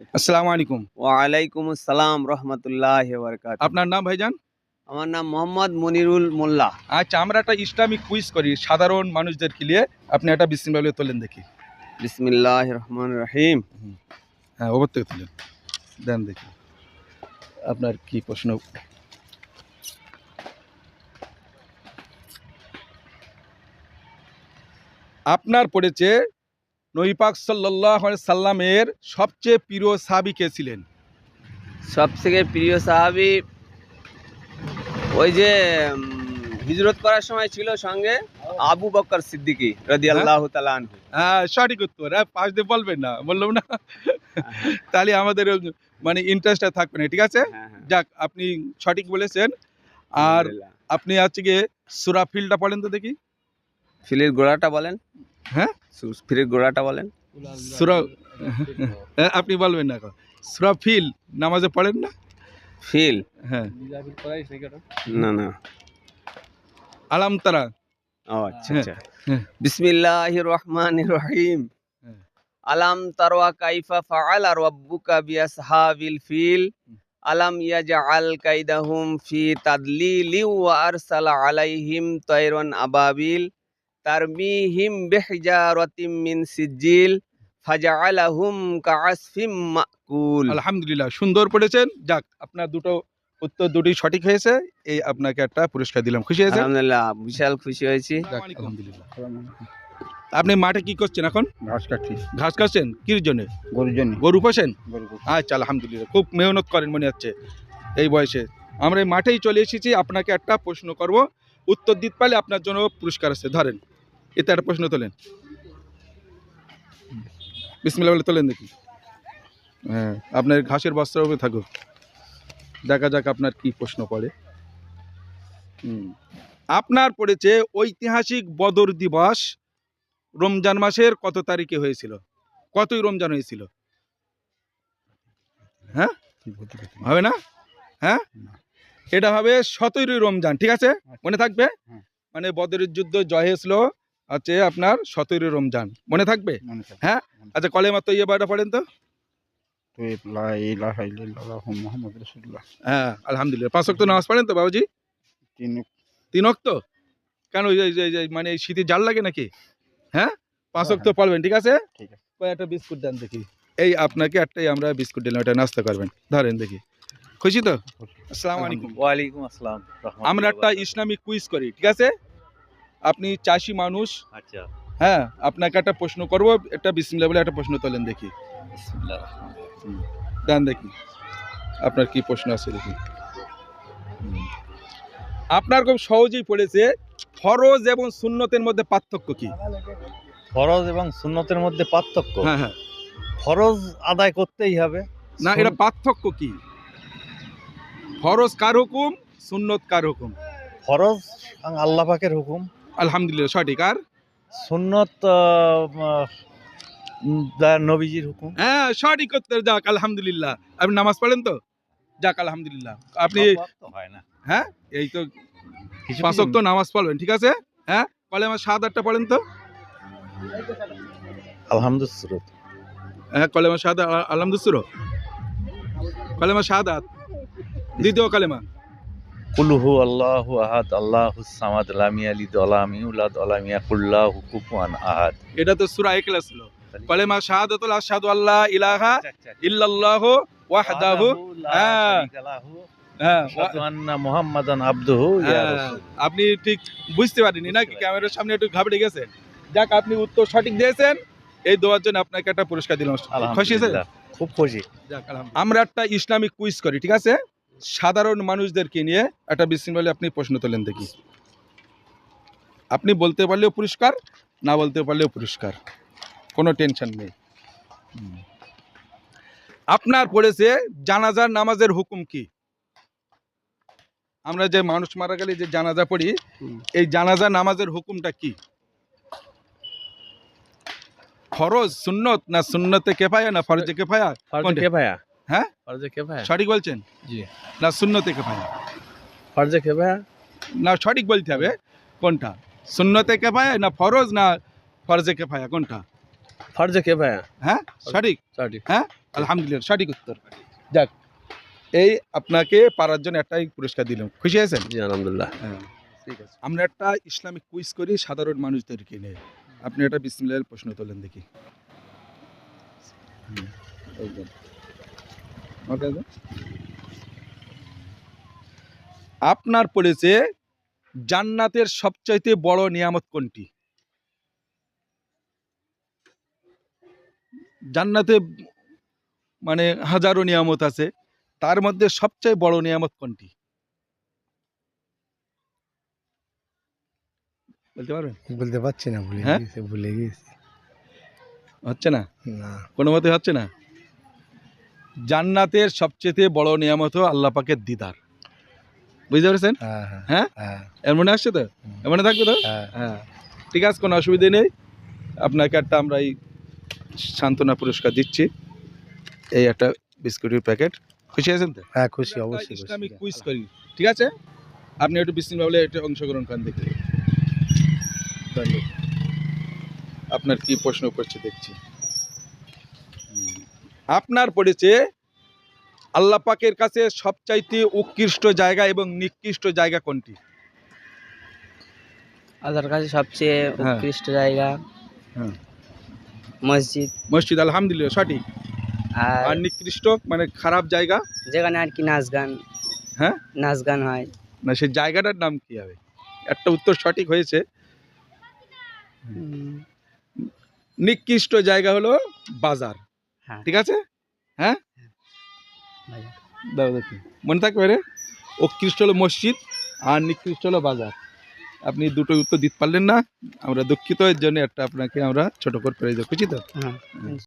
আসসালামু আলাইকুম। ওয়ালাইকুম আসসালাম রহমতুল্লাহি ওয়া বারাকাতুহু। আপনার নাম ভাইজান? আমার নাম মোহাম্মদ মনিরুল মোল্লা। আচ্ছা, আমরা একটা ইসলামিক কুইজ করি সাধারণ মানুষদেরকে নিয়ে। আপনি একটা বিসমিল্লাহ বলে তোলেন দেখি। বিসমিল্লাহির রহমানির রহিম। হ্যাঁ, ওপর থেকে তোলেন। দেন দেখি। আপনার কি প্রশ্ন? আপনার পড়েছে নবী পাক সাল্লাল্লাহু আলাইহি সাল্লামের সবচেয়ে প্রিয় সাহাবী কে ছিলেন? সবথেকে প্রিয় সাহাবী ওই যে হিজরত করার সময় ছিল সঙ্গে আবু বকর সিদ্দিকী রাদিয়াল্লাহু তাআলা আনহু। হ্যাঁ, সঠিক উত্তর। পাশ দিয়ে বলবেন না, বললাম না। তাহলে আমাদের মানে ইন্টারেস্টটা থাকবে না, ঠিক আছে? হ্যাঁ, হ্যাঁ। যাক, আপনি সঠিক বলেছেন। আর আলহামদুলিল্লাহ। আপনি হচ্ছে গিয়ে সূরা ফিলটা পড়েন তো দেখি। ফিলের গোড়াটা বলেন। হ্যাঁ, ফিলের গোড়াটা বলেন। সূরা আপনি বলবেন না এখন। সূরা ফিল নামাজে পড়েন না? ফিল হ্যাঁ, না না। আলাম তারা। ও আচ্ছা হ্যাঁ, আচ্ছা। হ্যাঁ, বিসমিল্লাহির রহমানির রহিম। হ্যাঁ। আলাম তারা কাইফা ফাআলা রাব্বুকা বিআসহাবিল ফিল আলাম ইয়াজআল কাইদাহুম ফি তাদলিলি ওয়া আরসালা আলাইহিম তায়রান আবাবিল তারমিহিম বিহিজারাতিম মিন সিজিল ফাজআলাহুম কাআসফিম মাকুল। আলহামদুলিল্লাহ, সুন্দর পড়েছেন। যাক, আপনার দুটো উত্তর দুটোই সঠিক হয়েছে। এই আপনাকে একটা পুরস্কার দিলাম। খুশি হয়েছেন? আলহামদুলিল্লাহ, বিশাল খুশি হয়েছি। যাক, আলহামদুলিল্লাহ। আপনি মাঠে কি করছেন এখন? ঘাস কাটছি ঘাস কাটছেন? কির জন্য? গরুর জন্য। গরু পোষেন? গরু কাটছি। আচ্ছা, আলহামদুলিল্লাহ, খুব মেহনত করেন মনে হচ্ছে এই বয়সে। আমরা এই মাঠেই চলে এসেছি। আপনাকে একটা প্রশ্ন করব, উত্তর দিতে পারলে আপনার জন্য পুরস্কার আছে। ধরেন, এতে একটা প্রশ্ন তোলেন। বিসমিল্লাহ বলে তোলেন দেখি। হ্যাঁ, আপনার ঘাসের বস্তার উপরে থাকুক। দেখা যাক আপনার কি প্রশ্ন পড়ে। আপনার পড়েছে ঐতিহাসিক বদর দিবস রমজান মাসের কত তারিখে হয়েছিল? কতই রমজান হয়েছিল? হ্যাঁ, হবে না? হ্যাঁ, এটা হবে 17ই রমজান, ঠিক আছে? মনে থাকবে? মানে বদরের যুদ্ধ জয় হয়েছিল হচ্ছে আপনার 17ই রমজান, মনে থাকবে? হ্যাঁ, আচ্ছা, কলেমা তৈয়বাটা পড়েন তো। লা ইলাহা ইল্লাল্লাহু মুহাম্মাদুর রাসূলুল্লাহ। হ্যাঁ, আলহামদুলিল্লাহ। 5 ওয়াক্ত নামাজ পড়েন তো বাবুজি? 3 ওয়াক্ত? কেন, মানে শীতে জাল লাগে নাকি? হ্যাঁ, 5 ওয়াক্ত পড়বেন, ঠিক আছে? ঠিক আছে। একটা বিস্কুট দেন দেখি। এই আপনাকে একটাই আমরা বিস্কুট দিলাম, এটা নাস্তা করবেন। ধরেন দেখি। খুশি তো? আসসালামু আলাইকুম। ওয়ালাইকুম আসসালাম। আমরা একটা ইসলামিক কুইজ করি, ঠিক আছে? আপনি চাষি মানুষ। আচ্ছা। হ্যাঁ, আপনাকে একটা প্রশ্ন করব। একটা বিসমিল্লাহ বলে একটা প্রশ্ন তোলেন দেখি। বিসমিল্লাহ। দেন দেখি আপনার কি প্রশ্ন আছে দেখি। আপনার খুব সহজেই পড়েছে, ফরজ এবং সুন্নতের মধ্যে পার্থক্য কি? ফরজ এবং সুন্নতের মধ্যে পার্থক্য? হ্যাঁ, হ্যাঁ। ফরজ আদায় করতেই হবে। না, এটা পার্থক্য কি? ফরজ কার হুকুম, সুন্নত কার হুকুম? ফরজ আল্লাহ পাকের হুকুম, আলহামদুলিল্লাহ, সঠিক। আর সুন্নত নবীজির হুকুম। হ্যাঁ, সঠিক উত্তর। যাক, আলহামদুলিল্লাহ। আপনি নামাজ পড়েন তো? যাক, আলহামদুলিল্লাহ। আপনি সব ওয়াক্ত হয় না, হ্যাঁ, এই তো কিছু 5 ওয়াক্ত নামাজ পড়বেন, ঠিক আছে? হ্যাঁ, কলেমা শাহাদাতটা পড়েন তো। আলহামদুলিল্লাহ। হ্যাঁ, কলেমা শাহাদাত, আলহামদুলিল্লাহ। কলেমা শাহাদাত, দ্বিতীয় কলেমা। কুল হু আল্লাহু আহাদ আল্লাহুস সামাদ লাম ইয়ালিদ ওয়া লাম ইউলাদ ওয়া লাম ইয়াকুল লাহু কুফুয়ান আহাদ। এটা তো সূরা ইখলাস ছিল। কলেমা শাহাদাতুল আশহাদু আল্লা ইলাহা ইল্লাল্লাহু ওয়াহদাহু। হ্যাঁ, হ্যাঁ, আশহাদু আন্না মুহাম্মাদান আবদুহু ইয়া রাসূল। আপনি ঠিক বুঝতে পারেননি নাকি? ক্যামেরার সামনে একটু ঘাবড়ে গেছেন। যাক, আপনি উত্তর সঠিক দিয়েছেন। এই দেওয়ার জন্য আপনাকে একটা পুরস্কার দিলাম। খুশি হয়েছেন? আলহামদুলিল্লাহ, খুব খুশি। যাক, আলহামদুলিল্লাহ। আমরা একটা ইসলামিক কুইজ করি, ঠিক আছে? সাধারণ মানুষদেরকে নিয়ে একটা বিসমিল্লাহ আপনি প্রশ্ন তোলেন দেখি। আপনি বলতে পারলেও পুরস্কার, না বলতে পারলেও পুরস্কার, কোনো টেনশন নেই। আপনার পড়েছে জানাজার নামাজের হুকুম কি? আমরা যে মানুষ মারা গেলে যে জানাজা পড়ি, এই জানাজা নামাজের হুকুমটা কি? ফরজ, সুন্নত, না সুন্নতে কিফায়া, না ফরজে কিফায়া? ফরজে কিফায়া। হ্যাঁ, ফরজে কিফায়া। সঠিক বলছেন? জি। না সুন্নতে কিফায়া? ফরজে কিফায়া। না, সঠিক বলতে হবে কোনটা, সুন্নতে কিফায়া না ফরজ, না ফরজে কিফায়া, কোনটা? ফরজে কিফায়া। হ্যাঁ, সঠিক। সঠিক। হ্যাঁ, আলহামদুলিল্লাহ, সঠিক উত্তর। যাক, এই আপনাকে পারার জন্য একটাই পুরস্কার দিলাম, খুশি আছেন? জি আলহামদুলিল্লাহ। হ্যাঁ, ঠিক আছে। আমরা একটা ইসলামিক কুইজ করি সাধারণ মানুষদেরকে নিয়ে। আপনি একটা বিসমিল্লাহ প্রশ্ন তোলেন দেখি। এই যে। ওকে, ওকে। আপনার পড়েছে জান্নাতের সবচাইতে বড় নিয়ামত কোনটি? জান্নাতে মানে হাজারো নিয়ামত আছে, তার মধ্যে সবচেয়ে বড় নিয়ামত কোনটি বলতে পারবেন? বলতে পারছি না, হ্যাঁ? ভুলে গেছি। হচ্ছে না, না, কোনো মতে হচ্ছে না। জান্নাতের সবচেয়ে বড় নিয়ামত হলো আল্লাহ পাকের দিদার, বুঝতে পেরেছেন? হ্যাঁ হ্যাঁ হ্যাঁ, হ্যাঁ এর মনে আসছে তো? এর মনে থাকবে তো? হ্যাঁ। হ্যাঁ, ঠিক আছে, কোনো অসুবিধা নেই। আপনাকে একটা আমরা এই সান্ত্বনা পুরস্কার দিচ্ছি, এই একটা বিস্কুটের প্যাকেট। খুশি আছেন তো? হ্যাঁ, খুশি, আমরা একটা অবশ্যই খুশি। ইসলামিক কুইজ করি, ঠিক আছে? আপনি একটু বিসমিল্লাহ বলে এটা অংশগ্রহণ করেন দেখি। আপনার কি প্রশ্ন করছে দেখছি। আপনার পড়েছে আল্লাহ পাকের কাছে সবচাইতে উৎকৃষ্ট জায়গা এবং নিকৃষ্ট জায়গা কোনটি? আল্লাহর কাছে সবচেয়ে হ্যাঁ। উৎকৃষ্ট জায়গা হ্যাঁ। মসজিদ, মসজিদ, আলহামদুলিল্লাহ, সঠিক। আর আর নিকৃষ্ট মানে খারাপ জায়গা? যেখানে আর কি নাচ গান, হ্যাঁ, নাচ গান হয়। না সেই জায়গাটার নাম কি হবে? একটা উত্তর সঠিক হয়েছে। উম, নিকৃষ্ট জায়গা হলো বাজার, হ্যাঁ। ঠিক আছে? হ্যাঁ, বাজার। দাও দেখি, মনে থাকবে রে। উৎকৃষ্ট হলো মসজিদ আর নিকৃষ্ট হলো বাজার। আপনি দুটো উত্তর দিতে পারলেন না, আমরা দুঃখিত, এর জন্য একটা আপনাকে আমরা ছোট করে পেয়ে যাবো, খুশি তো? হ্যাঁ।